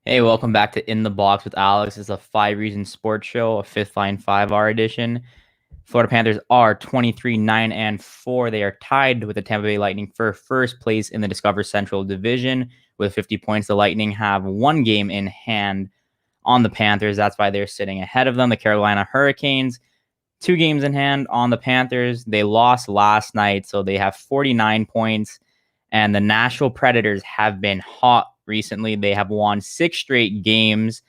Hey, welcome back to In the Box with Alex. It's a 5 Reason Sports Show, a Fifth Line 5R edition. Florida Panthers are 23-9-4. They are tied with the Tampa Bay Lightning for first place in the Discover Central Division with 50 points. The Lightning have one game in hand on the Panthers. That's why they're sitting ahead of them. The Carolina Hurricanes, 2 games in hand on the Panthers. They lost last night, so they have 49 points. And the Nashville Predators have been hot recently. They have won 6 straight games,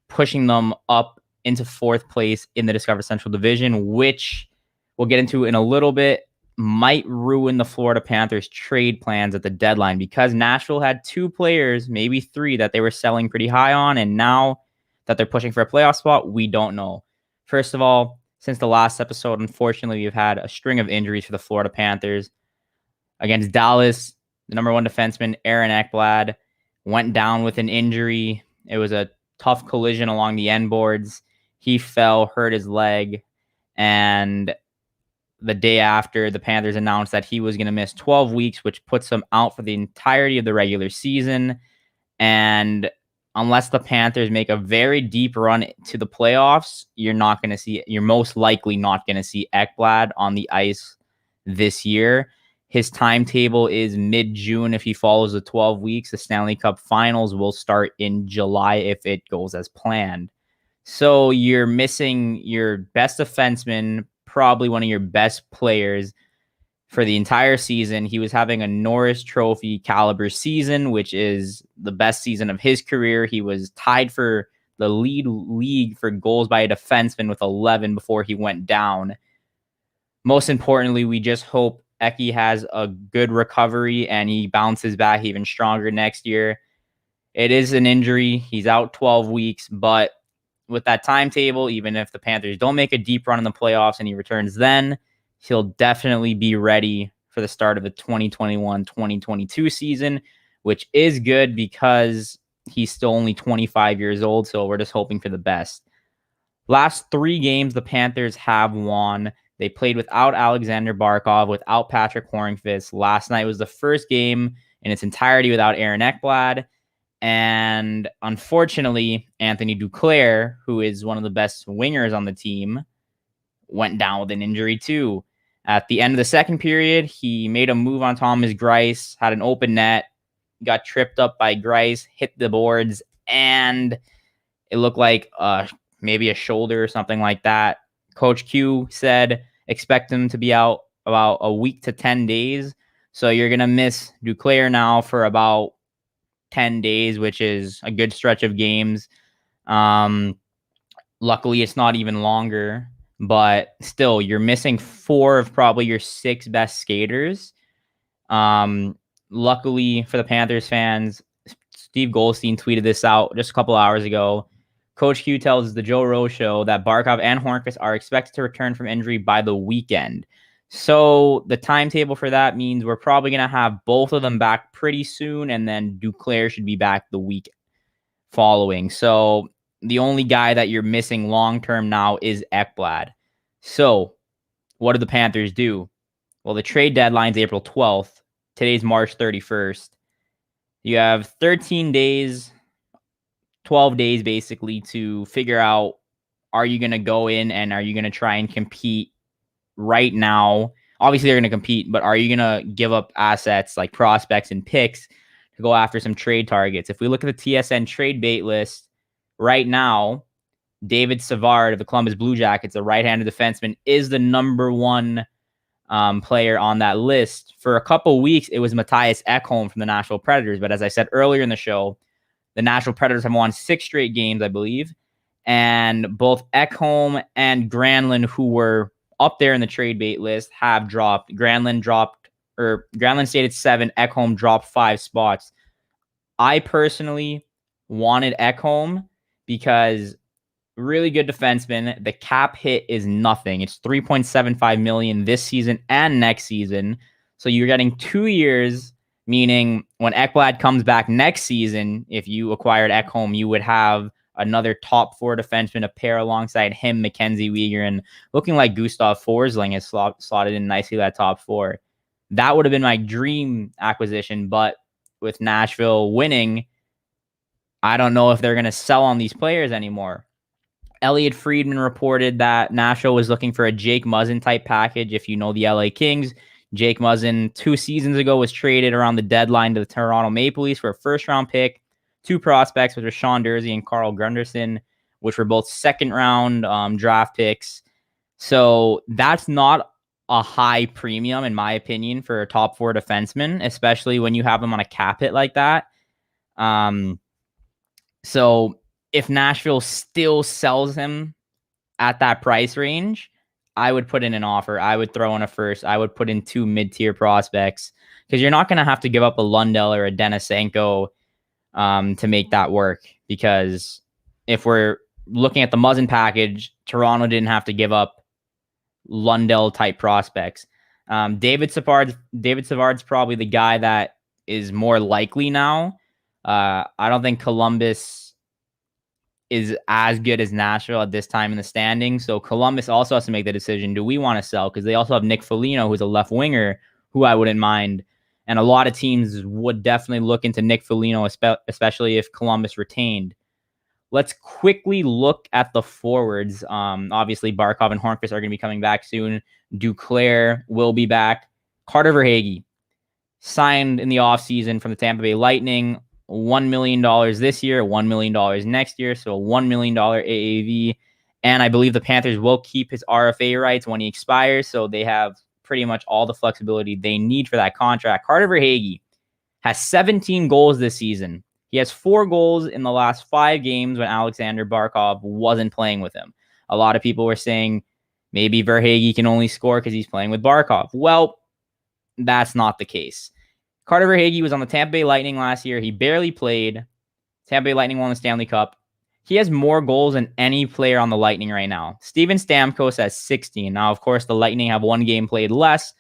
pushing them up into fourth place in the Discover Central Division, which we'll get into in a little bit, might ruin the Florida Panthers trade plans at the deadline because Nashville had 2 players, maybe 3, that they were selling pretty high on. And now that they're pushing for a playoff spot, we don't know. First of all, since the last episode, unfortunately, we've had a string of injuries for the Florida Panthers. Against Dallas, the number 1 defenseman, Aaron Ekblad, went down with an injury. It was a tough collision along the end boards. He fell, hurt his leg, and the day after, the Panthers announced that he was going to miss 12 weeks, which puts him out for the entirety of the regular season. And unless the Panthers make a very deep run to the playoffs, you're most likely not going to see Ekblad on the ice this year. His timetable is mid-June if he follows the 12 weeks. The Stanley Cup Finals will start in July if it goes as planned. So you're missing your best defenseman, probably one of your best players for the entire season. He was having a Norris Trophy caliber season, which is the best season of his career. He was tied for the league for goals by a defenseman with 11 before he went down. Most importantly, we just hope Eki has a good recovery and he bounces back even stronger next year. It is an injury. He's out 12 weeks, but with that timetable, even if the Panthers don't make a deep run in the playoffs and he returns then, he'll definitely be ready for the start of the 2021-2022 season, which is good because he's still only 25 years old, so we're just hoping for the best. Last 3 games the Panthers have won. They played without Alexander Barkov, without Patrick Hornqvist. Last night was the first game in its entirety without Aaron Ekblad. And unfortunately, Anthony Duclair, who is one of the best wingers on the team, went down with an injury too. At the end of the second period, he made a move on Thomas Greiss, had an open net, got tripped up by Greiss, hit the boards, and it looked like maybe a shoulder or something like that. Coach Q said expect him to be out about a week to 10 days. So you're going to miss Duclair now for about 10 days, which is a good stretch of games. Luckily, it's not even longer, but still, you're missing 4 of probably your 6 best skaters. Luckily for the Panthers fans, Steve Goldstein tweeted this out just a couple hours ago. Coach Q tells the Joe Rose Show that Barkov and Hornqvist are expected to return from injury by the weekend. So the timetable for that means we're probably going to have both of them back pretty soon, and then Duclair should be back the week following. So the only guy that you're missing long-term now is Ekblad. So what do the Panthers do? Well, the trade deadline's April 12th. Today's March 31st. You have 13 days, 12 days basically to figure out, are you going to go in and are you going to try and compete right now? Obviously, they're going to compete, but are you going to give up assets like prospects and picks to go after some trade targets? If we look at the TSN trade bait list right now, David Savard of the Columbus Blue Jackets, a right-handed defenseman, is the number 1 player on that list. For a couple weeks, it was Mattias Ekholm from the Nashville Predators. But as I said earlier in the show, the Nashville Predators have won 6 straight games, I believe. And both Ekholm and Granlund, who were up there in the trade bait list, have dropped. Granlund stayed at 7. Ekholm dropped 5 spots. I personally wanted Ekholm because really good defenseman. The cap hit is nothing. It's $3.75 million this season and next season. So you're getting 2 years, meaning when Ekblad comes back next season, if you acquired Ekholm, you would have another top 4 defenseman to pair alongside him, Mackenzie Weegar, and looking like Gustav Forsling has slotted in nicely that top 4. That would have been my dream acquisition, but with Nashville winning, I don't know if they're going to sell on these players anymore. Elliot Friedman reported that Nashville was looking for a Jake Muzzin type package. If you know the LA Kings, Jake Muzzin 2 seasons ago was traded around the deadline to the Toronto Maple Leafs for a first-round pick, 2 prospects, which were Sean Durzi and Carl Gunderson, which were both second-round draft picks. So that's not a high premium, in my opinion, for a top 4 defenseman, especially when you have them on a cap hit like that. So if Nashville still sells him at that price range, I would put in an offer. I would throw in a first. I would put in 2 mid-tier prospects because you're not going to have to give up a Lundell or a Denisenko to make that work. Because if we're looking at the Muzzin package, Toronto didn't have to give up Lundell-type prospects. David Savard's probably the guy that is more likely now. I don't think Columbus is as good as Nashville at this time in the standings. So Columbus also has to make the decision. Do we want to sell? Because they also have Nick Foligno, who's a left winger, who I wouldn't mind. And a lot of teams would definitely look into Nick Foligno, especially if Columbus retained. Let's quickly look at the forwards. Obviously, Barkov and Hornqvist are going to be coming back soon. Duclair will be back. Carter Verhaeghe signed in the offseason from the Tampa Bay Lightning. $1 million this year, $1 million next year, so a $1 million AAV. And I believe the Panthers will keep his RFA rights when he expires, so they have pretty much all the flexibility they need for that contract. Carter Verhaeghe has 17 goals this season. He has 4 goals in the last 5 games when Alexander Barkov wasn't playing with him. A lot of people were saying maybe Verhaeghe can only score because he's playing with Barkov. Well, that's not the case. Carter Verhaeghe was on the Tampa Bay Lightning last year. He barely played. Tampa Bay Lightning won the Stanley Cup. He has more goals than any player on the Lightning right now. Steven Stamkos has 16. Now, of course, the Lightning have 1 game played less.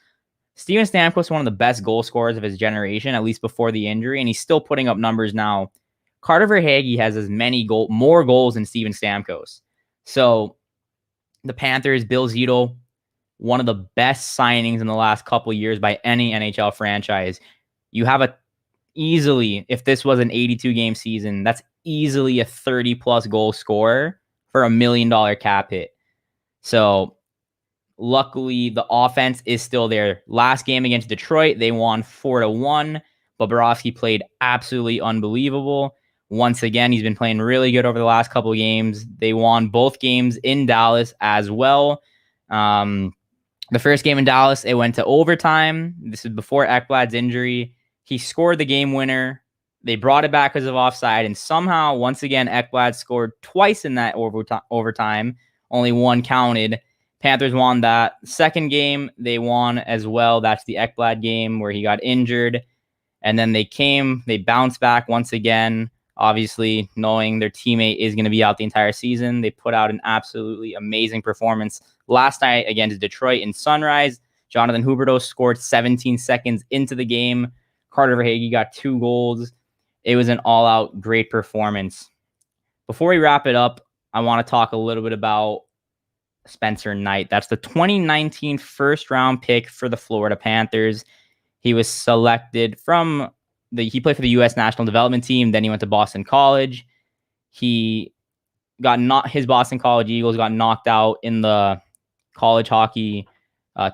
Steven Stamkos is one of the best goal scorers of his generation, at least before the injury, and he's still putting up numbers now. Carter Verhaeghe has more goals than Steven Stamkos. So the Panthers, Bill Zito, one of the best signings in the last couple of years by any NHL franchise. You have easily, if this was an 82-game season, that's easily a 30-plus goal scorer for $1 million cap hit. So luckily, the offense is still there. Last game against Detroit, they won 4-1. Bobrovsky played absolutely unbelievable. Once again, he's been playing really good over the last couple of games. They won both games in Dallas as well. The first game in Dallas, it went to overtime. This is before Ekblad's injury. He scored the game winner. They brought it back because of offside, and somehow, once again, Ekblad scored twice in that overtime. Only 1 counted. Panthers won that. Second game, they won as well. That's the Ekblad game where he got injured. And then they bounced back once again. Obviously, knowing their teammate is going to be out the entire season, they put out an absolutely amazing performance last night against Detroit in Sunrise. Jonathan Huberdeau scored 17 seconds into the game. Carter Verhaeghe got 2 goals. It was an all-out great performance. Before we wrap it up, I want to talk a little bit about Spencer Knight. That's the 2019 first-round pick for the Florida Panthers. He was selected he played for the U.S. National Development Team. Then he went to Boston College. His Boston College Eagles got knocked out in the college hockey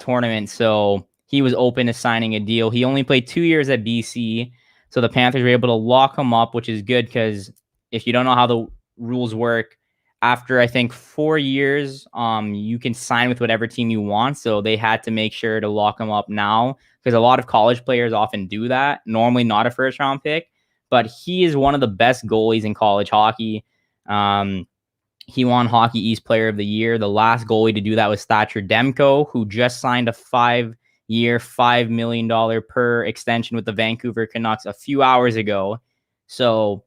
tournament, so he was open to signing a deal. He only played 2 years at BC, so the Panthers were able to lock him up, which is good because if you don't know how the rules work, after I think 4 years, you can sign with whatever team you want. So they had to make sure to lock him up now because a lot of college players often do that. Normally not a first round pick, but he is one of the best goalies in college hockey. He won Hockey East Player of the Year. The last goalie to do that was Thatcher Demko, who just signed a 5-year, $5 million per extension with the Vancouver Canucks a few hours ago. So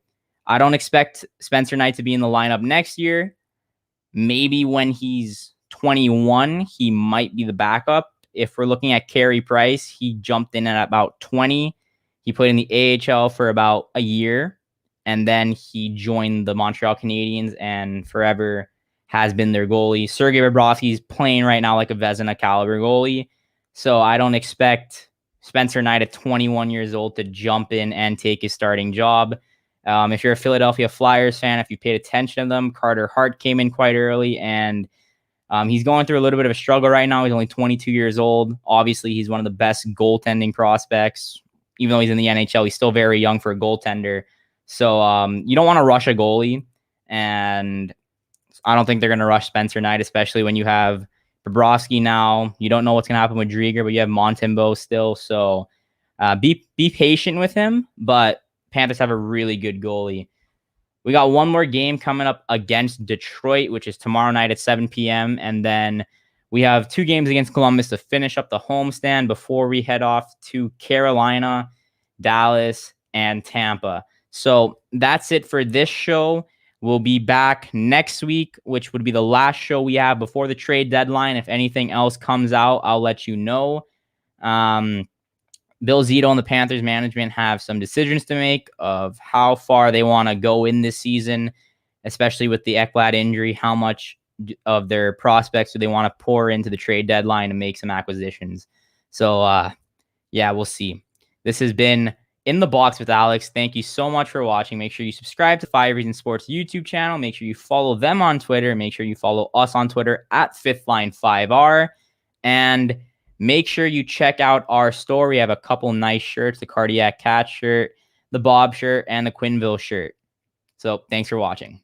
I don't expect Spencer Knight to be in the lineup next year. Maybe when he's 21, he might be the backup. If we're looking at Carey Price, he jumped in at about 20. He played in the AHL for about a year, and then he joined the Montreal Canadiens and forever has been their goalie. Sergei Bobrovsky is playing right now like a Vezina caliber goalie. So I don't expect Spencer Knight at 21 years old to jump in and take his starting job. If you're a Philadelphia Flyers fan, if you paid attention to them, Carter Hart came in quite early, and he's going through a little bit of a struggle right now. He's only 22 years old. Obviously, he's one of the best goaltending prospects. Even though he's in the NHL, he's still very young for a goaltender. So you don't want to rush a goalie, and I don't think they're going to rush Spencer Knight, especially when you have Bobrovsky now. You don't know what's going to happen with Drieger, but you have Montembeault still. So be patient with him, but Panthers have a really good goalie. We got one more game coming up against Detroit, which is tomorrow night at 7 p.m. And then we have 2 games against Columbus to finish up the homestand before we head off to Carolina, Dallas, and Tampa. So that's it for this show. We'll be back next week, which would be the last show we have before the trade deadline. If anything else comes out, I'll let you know. Bill Zito and the Panthers management have some decisions to make of how far they want to go in this season, especially with the Ekblad injury. How much of their prospects do they want to pour into the trade deadline to make some acquisitions? So, yeah, we'll see. This has been In the Box with Alex. Thank you so much for watching. Make sure you subscribe to 5 Reasons Sports YouTube channel. Make sure you follow them on Twitter. Make sure you follow us on Twitter at FifthLine5R. And make sure you check out our store. We have a couple nice shirts, the Cardiac Cat shirt, the Bob shirt, and the Quinville shirt. So thanks for watching.